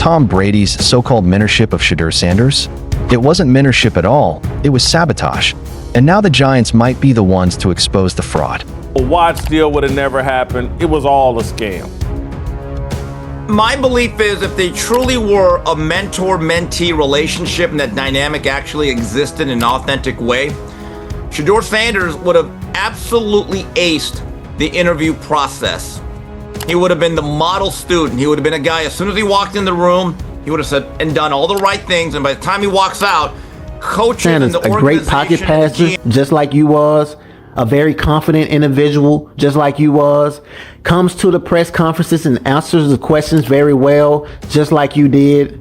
Tom Brady's so-called mentorship of Shedeur Sanders? It wasn't mentorship at all, it was sabotage. And now the Giants might be the ones to expose the fraud. A watch deal would have never happened. It was all a scam. My belief is if they truly were a mentor-mentee relationship and that dynamic actually existed in an authentic way, Shedeur Sanders would have absolutely aced the interview process. He would have been the model student. He would have been a guy, as soon as he walked in the room, he would have said and done all the right things. And by the time he walks out, coaches Sanders, and the a great pocket passer, just like you was, a very confident individual, just like you was, comes to the press conferences and answers the questions very well, just like you did.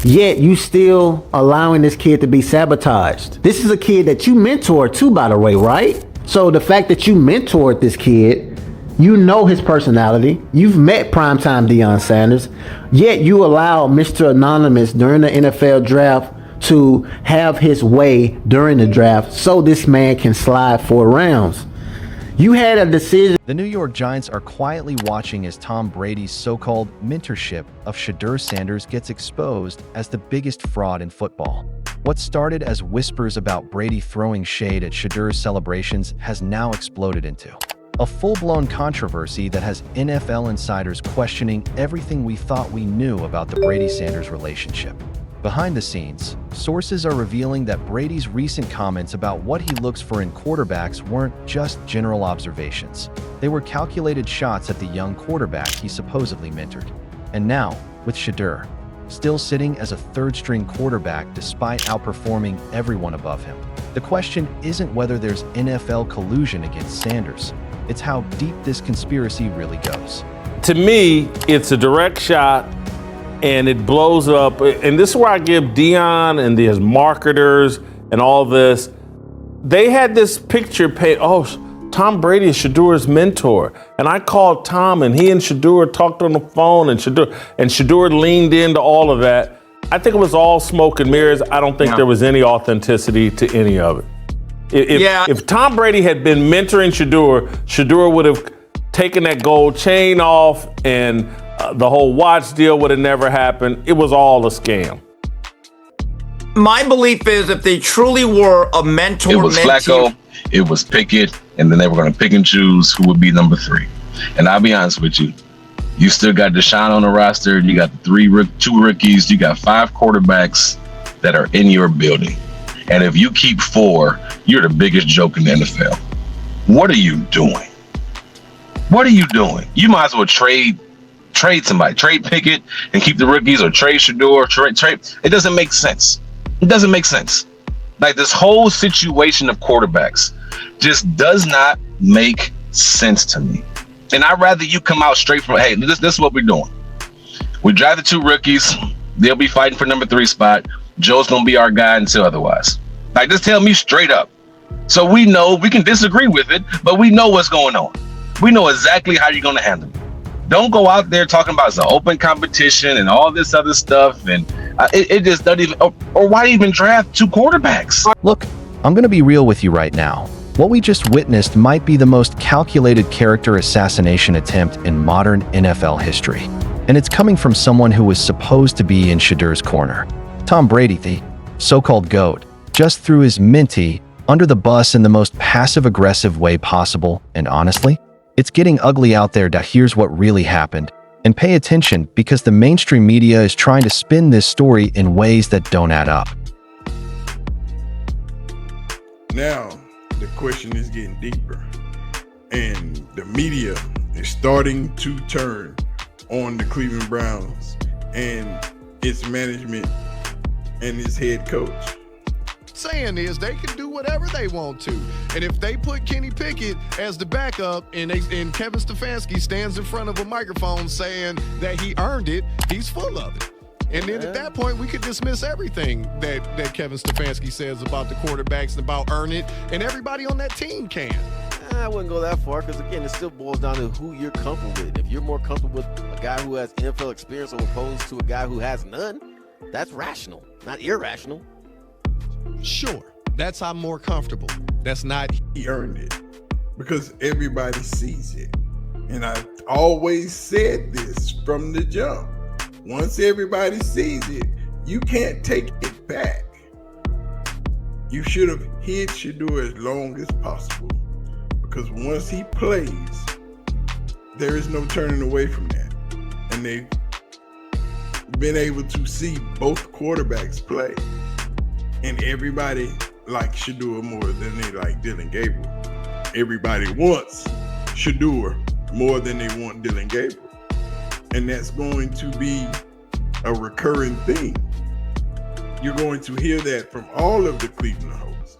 Yet you still allowing this kid to be sabotaged. This is a kid that you mentored too, by the way, right? So the fact that you mentored this kid, you know his personality, you've met primetime Deion Sanders, yet you allow Mr. Anonymous during the NFL draft to have his way during the draft so this man can slide 4 rounds. You had a decision. The New York Giants are quietly watching as Tom Brady's so-called mentorship of Shedeur Sanders gets exposed as the biggest fraud in football. What started as whispers about Brady throwing shade at Shedeur's celebrations has now exploded into a full-blown controversy that has NFL insiders questioning everything we thought we knew about the Brady-Sanders relationship. Behind the scenes, sources are revealing that Brady's recent comments about what he looks for in quarterbacks weren't just general observations. They were calculated shots at the young quarterback he supposedly mentored. And now, with Shedeur still sitting as a third-string quarterback despite outperforming everyone above him, the question isn't whether there's NFL collusion against Sanders. It's how deep this conspiracy really goes. To me, it's a direct shot, and it blows up. And this is where I give Deion and his marketers and all this. They had this picture paid. Oh, Tom Brady is Shedeur's mentor. And I called Tom, and he and Shedeur talked on the phone, and Shedeur leaned into all of that. I think it was all smoke and mirrors. I don't think there was any authenticity to any of it. If Tom Brady had been mentoring Shedeur would have taken that gold chain off, and the whole watch deal would have never happened. It was all a scam. My belief is if they truly were a mentor, it was Flacco, it was Pickett, and then they were going to pick and choose who would be number 3. And I'll be honest with you, you still got Deshaun on the roster. You got the 2 rookies. You got 5 quarterbacks that are in your building. And if you keep 4, you're the biggest joke in the NFL. What are you doing? What are you doing? You might as well trade somebody. Trade Pickett and keep the rookies, or trade Shedeur. Trade. It doesn't make sense. It doesn't make sense. Like, this whole situation of quarterbacks just does not make sense to me. And I'd rather you come out straight from, hey, this is what we're doing. We drive the 2 rookies. They'll be fighting for number 3 spot. Joe's going to be our guy until otherwise. Like, just tell me straight up. So we know, we can disagree with it, but we know what's going on. We know exactly how you're going to handle it. Don't go out there talking about it's an open competition and all this other stuff. And it just doesn't even, or why even draft 2 quarterbacks? Look, I'm going to be real with you right now. What we just witnessed might be the most calculated character assassination attempt in modern NFL history. And it's coming from someone who was supposed to be in Shedeur's corner. Tom Brady, the so-called GOAT, just threw his mentee under the bus in the most passive-aggressive way possible, and honestly, it's getting ugly out there. Here's what really happened. And pay attention, because the mainstream media is trying to spin this story in ways that don't add up. Now, the question is getting deeper, and the media is starting to turn on the Cleveland Browns and its management and its head coach. Saying is they can do whatever they want to, and if they put Kenny Pickett as the backup and Kevin Stefanski stands in front of a microphone saying that he earned it, he's full of it. And then at that point, we could dismiss everything that Kevin Stefanski says about the quarterbacks and about earn it, and everybody on that team can. I wouldn't go that far, because again, it still boils down to who you're comfortable with. If you're more comfortable with a guy who has NFL experience as opposed to a guy who has none, that's rational, not irrational. Sure, that's I'm more comfortable. That's not he earned it, because everybody sees it. And I always said this from the jump. once everybody sees it, you can't take it back. You should have hid Shedeur as long as possible, because once he plays, there is no turning away from that. And they've been able to see both quarterbacks play, and everybody likes Shedeur more than they like Dylan Gabriel. Everybody wants Shedeur more than they want Dylan Gabriel. And that's going to be a recurring theme. You're going to hear that from all of the Cleveland hosts.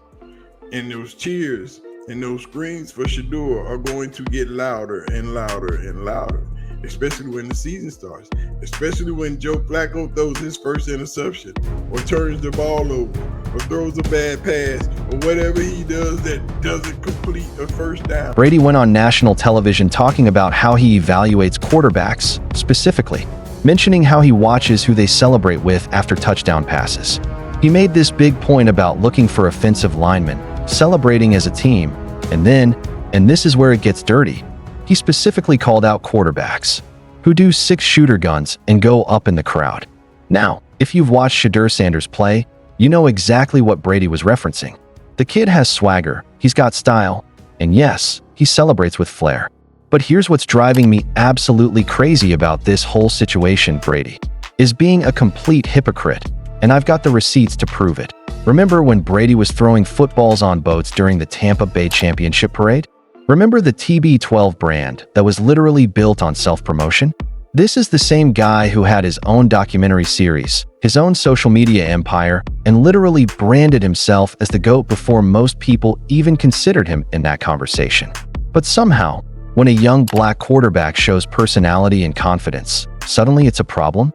And those cheers and those screams for Shedeur are going to get louder and louder and louder, especially when the season starts, especially when Joe Flacco throws his first interception or turns the ball over or throws a bad pass or whatever he does that doesn't complete a first down. Brady went on national television talking about how he evaluates quarterbacks, specifically mentioning how he watches who they celebrate with after touchdown passes. He made this big point about looking for offensive linemen, celebrating as a team, and this is where it gets dirty. He specifically called out quarterbacks who do 6 shooter guns and go up in the crowd. Now, if you've watched Shedeur Sanders play, you know exactly what Brady was referencing. The kid has swagger, he's got style, and yes, he celebrates with flair. But here's what's driving me absolutely crazy about this whole situation, Brady is being a complete hypocrite, and I've got the receipts to prove it. Remember when Brady was throwing footballs on boats during the Tampa Bay Championship Parade? Remember the TB12 brand that was literally built on self-promotion? This is the same guy who had his own documentary series, his own social media empire, and literally branded himself as the GOAT before most people even considered him in that conversation. But somehow, when a young black quarterback shows personality and confidence, suddenly it's a problem?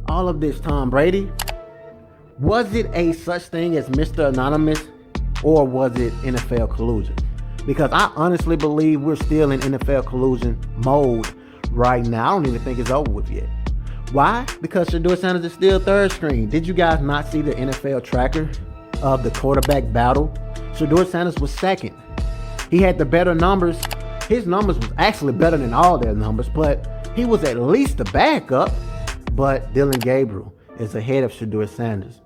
All of this, Tom Brady, was it a such thing as Mr. Anonymous, or was it NFL collusion? Because I honestly believe we're still in NFL collusion mode right now. I don't even think it's over with yet. Why? Because Shedeur Sanders is still third string. Did you guys not see the NFL tracker of the quarterback battle? Shedeur Sanders was second. He had the better numbers. His numbers was actually better than all their numbers, but he was at least the backup. But Dylan Gabriel is ahead of Shedeur Sanders.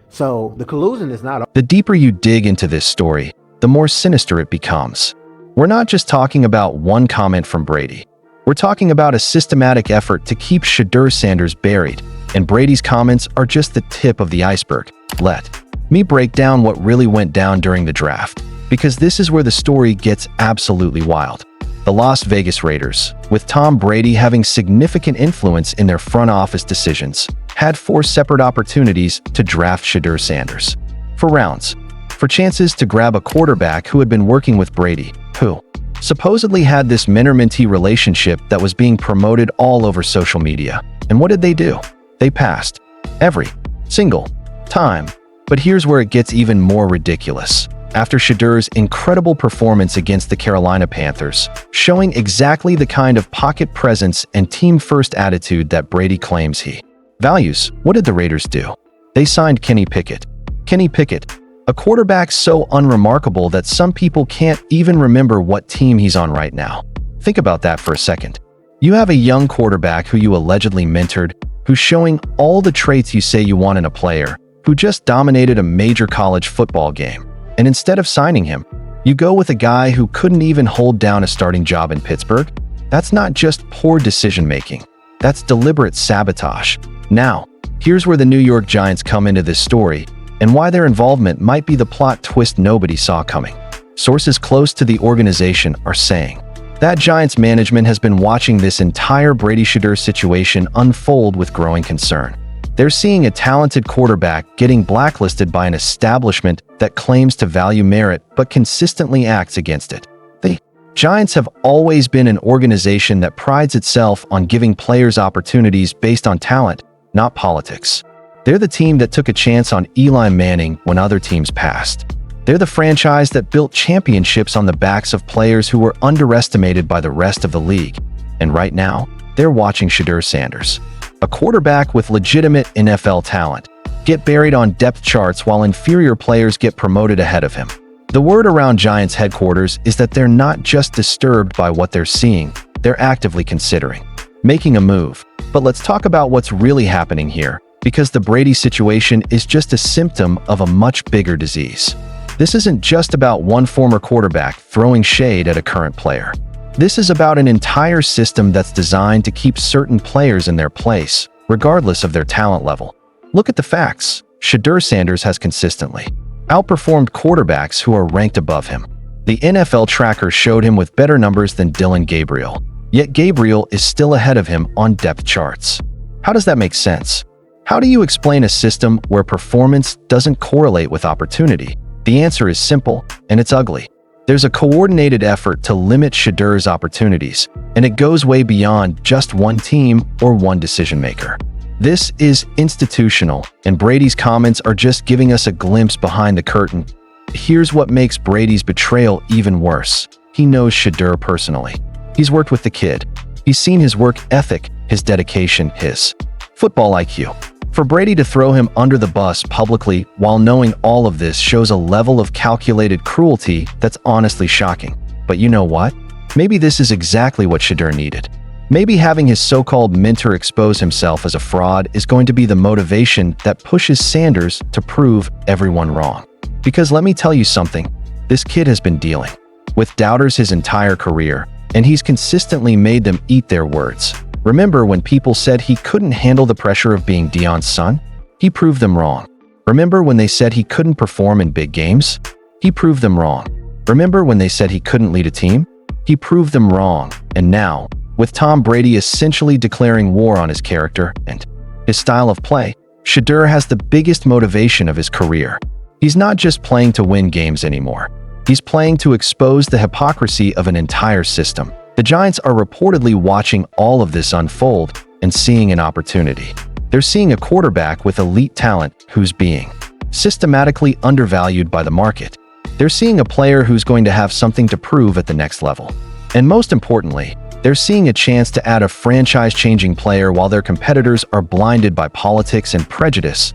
So the collusion is not. The deeper you dig into this story, the more sinister it becomes. We're not just talking about one comment from Brady. We're talking about a systematic effort to keep Shedeur Sanders buried, and Brady's comments are just the tip of the iceberg. Let me break down what really went down during the draft, because this is where the story gets absolutely wild. The Las Vegas Raiders, with Tom Brady having significant influence in their front office decisions, had 4 separate opportunities to draft Shedeur Sanders. For rounds, for chances to grab a quarterback who had been working with Brady, who supposedly had this mentor-mentee relationship that was being promoted all over social media. And what did they do? They passed. Every single time. But here's where it gets even more ridiculous. After Shedeur's incredible performance against the Carolina Panthers, showing exactly the kind of pocket presence and team-first attitude that Brady claims he values, what did the Raiders do? They signed Kenny Pickett. Kenny Pickett, a quarterback so unremarkable that some people can't even remember what team he's on right now. Think about that for a second. You have a young quarterback who you allegedly mentored, who's showing all the traits you say you want in a player, who just dominated a major college football game. And instead of signing him, you go with a guy who couldn't even hold down a starting job in Pittsburgh? That's not just poor decision-making. That's deliberate sabotage. Now, here's where the New York Giants come into this story, and why their involvement might be the plot twist nobody saw coming. Sources close to the organization are saying that Giants management has been watching this entire Brady-Shedeur situation unfold with growing concern. They're seeing a talented quarterback getting blacklisted by an establishment that claims to value merit but consistently acts against it. The Giants have always been an organization that prides itself on giving players opportunities based on talent, not politics. They're the team that took a chance on Eli Manning when other teams passed. They're the franchise that built championships on the backs of players who were underestimated by the rest of the league. And right now, they're watching Shedeur Sanders, a quarterback with legitimate NFL talent, get buried on depth charts while inferior players get promoted ahead of him. The word around Giants headquarters is that they're not just disturbed by what they're seeing, they're actively considering making a move. But let's talk about what's really happening here, because the Brady situation is just a symptom of a much bigger disease. This isn't just about one former quarterback throwing shade at a current player. This is about an entire system that's designed to keep certain players in their place, regardless of their talent level. Look at the facts. Shedeur Sanders has consistently outperformed quarterbacks who are ranked above him. The NFL tracker showed him with better numbers than Dylan Gabriel, yet Gabriel is still ahead of him on depth charts. How does that make sense? How do you explain a system where performance doesn't correlate with opportunity? The answer is simple, and it's ugly. There's a coordinated effort to limit Shedeur's opportunities, and it goes way beyond just one team or one decision maker. This is institutional, and Brady's comments are just giving us a glimpse behind the curtain. Here's what makes Brady's betrayal even worse. He knows Shedeur personally. He's worked with the kid. He's seen his work ethic, his dedication, his football IQ. For Brady to throw him under the bus publicly while knowing all of this shows a level of calculated cruelty that's honestly shocking. But you know what? Maybe this is exactly what Shedeur needed. Maybe having his so-called mentor expose himself as a fraud is going to be the motivation that pushes Sanders to prove everyone wrong. Because let me tell you something, this kid has been dealing with doubters his entire career, and he's consistently made them eat their words. Remember when people said he couldn't handle the pressure of being Deion's son? He proved them wrong. Remember when they said he couldn't perform in big games? He proved them wrong. Remember when they said he couldn't lead a team? He proved them wrong. And now, with Tom Brady essentially declaring war on his character and his style of play, Shedeur has the biggest motivation of his career. He's not just playing to win games anymore. He's playing to expose the hypocrisy of an entire system. The Giants are reportedly watching all of this unfold and seeing an opportunity. They're seeing a quarterback with elite talent who's being systematically undervalued by the market. They're seeing a player who's going to have something to prove at the next level. And most importantly, they're seeing a chance to add a franchise-changing player while their competitors are blinded by politics and prejudice.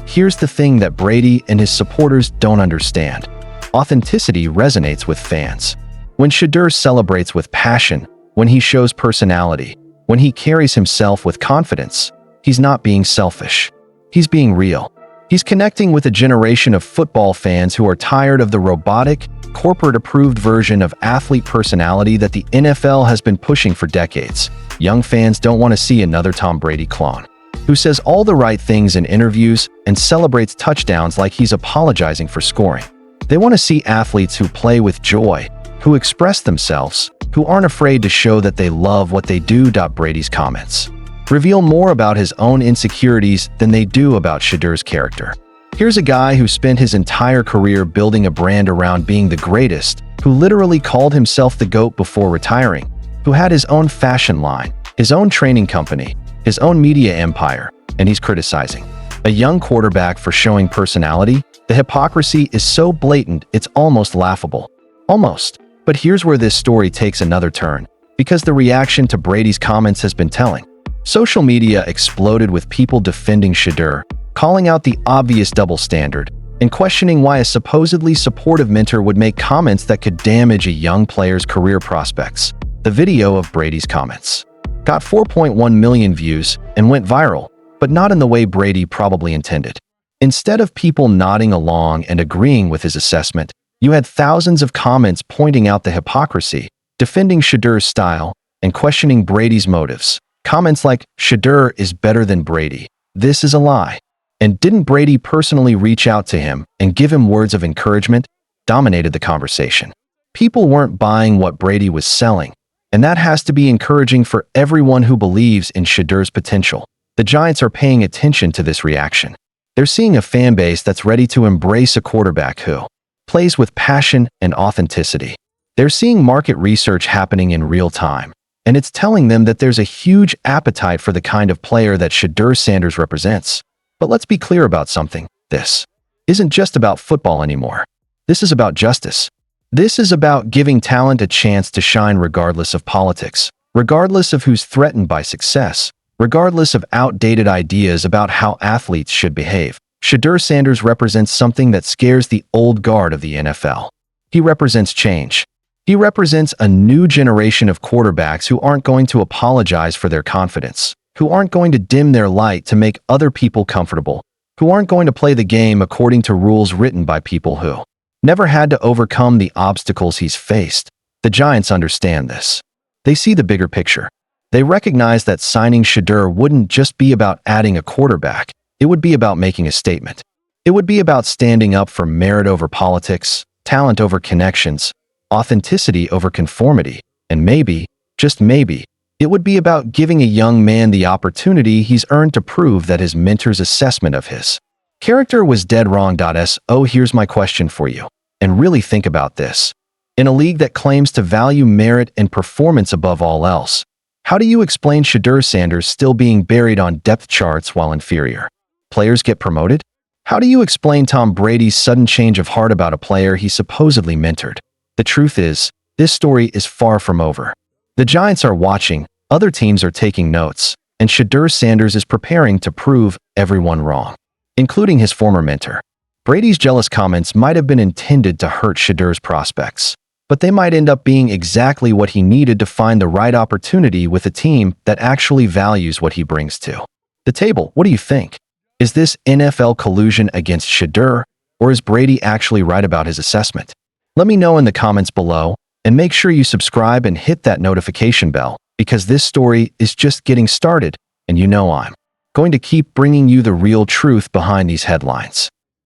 Here's the thing that Brady and his supporters don't understand. Authenticity resonates with fans. When Shedeur celebrates with passion, when he shows personality, when he carries himself with confidence, he's not being selfish. He's being real. He's connecting with a generation of football fans who are tired of the robotic, corporate-approved version of athlete personality that the NFL has been pushing for decades. Young fans don't want to see another Tom Brady clone, who says all the right things in interviews and celebrates touchdowns like he's apologizing for scoring. They want to see athletes who play with joy, who express themselves, who aren't afraid to show that they love what they do. Brady's comments reveal more about his own insecurities than they do about Shedeur's character. Here's a guy who spent his entire career building a brand around being the greatest, who literally called himself the GOAT before retiring, who had his own fashion line, his own training company, his own media empire, and he's criticizing a young quarterback for showing personality. The hypocrisy is so blatant it's almost laughable. Almost. But here's where this story takes another turn, because the reaction to Brady's comments has been telling. Social media exploded with people defending Shedeur, calling out the obvious double standard, and questioning why a supposedly supportive mentor would make comments that could damage a young player's career prospects. The video of Brady's comments got 4.1 million views and went viral, but not in the way Brady probably intended. Instead of people nodding along and agreeing with his assessment, you had thousands of comments pointing out the hypocrisy, defending Shedeur's style, and questioning Brady's motives. Comments like, "Shedeur is better than Brady. This is a lie." And "Didn't Brady personally reach out to him and give him words of encouragement?" dominated the conversation. People weren't buying what Brady was selling, and that has to be encouraging for everyone who believes in Shedeur's potential. The Giants are paying attention to this reaction. They're seeing a fan base that's ready to embrace a quarterback who plays with passion and authenticity. They're seeing market research happening in real time, and it's telling them that there's a huge appetite for the kind of player that Shedeur Sanders represents. But let's be clear about something. This isn't just about football anymore. This is about justice. This is about giving talent a chance to shine regardless of politics, regardless of who's threatened by success, regardless of outdated ideas about how athletes should behave. Shedeur Sanders represents something that scares the old guard of the NFL. He represents change. He represents a new generation of quarterbacks who aren't going to apologize for their confidence, who aren't going to dim their light to make other people comfortable, who aren't going to play the game according to rules written by people who never had to overcome the obstacles he's faced. The Giants understand this. They see the bigger picture. They recognize that signing Shedeur wouldn't just be about adding a quarterback. It would be about making a statement. It would be about standing up for merit over politics, talent over connections, authenticity over conformity, and maybe, just maybe, it would be about giving a young man the opportunity he's earned to prove that his mentor's assessment of his character was dead wrong. So here's my question for you, and really think about this. In a league that claims to value merit and performance above all else, how do you explain Shedeur Sanders still being buried on depth charts while inferior players get promoted? How do you explain Tom Brady's sudden change of heart about a player he supposedly mentored? The truth is, this story is far from over. The Giants are watching, other teams are taking notes, and Shedeur Sanders is preparing to prove everyone wrong, including his former mentor. Brady's jealous comments might have been intended to hurt Shedeur's prospects, but they might end up being exactly what he needed to find the right opportunity with a team that actually values what he brings to the table. What do you think? Is this NFL collusion against Shedeur, or is Brady actually right about his assessment? Let me know in the comments below, and make sure you subscribe and hit that notification bell, because this story is just getting started, and you know I'm going to keep bringing you the real truth behind these headlines.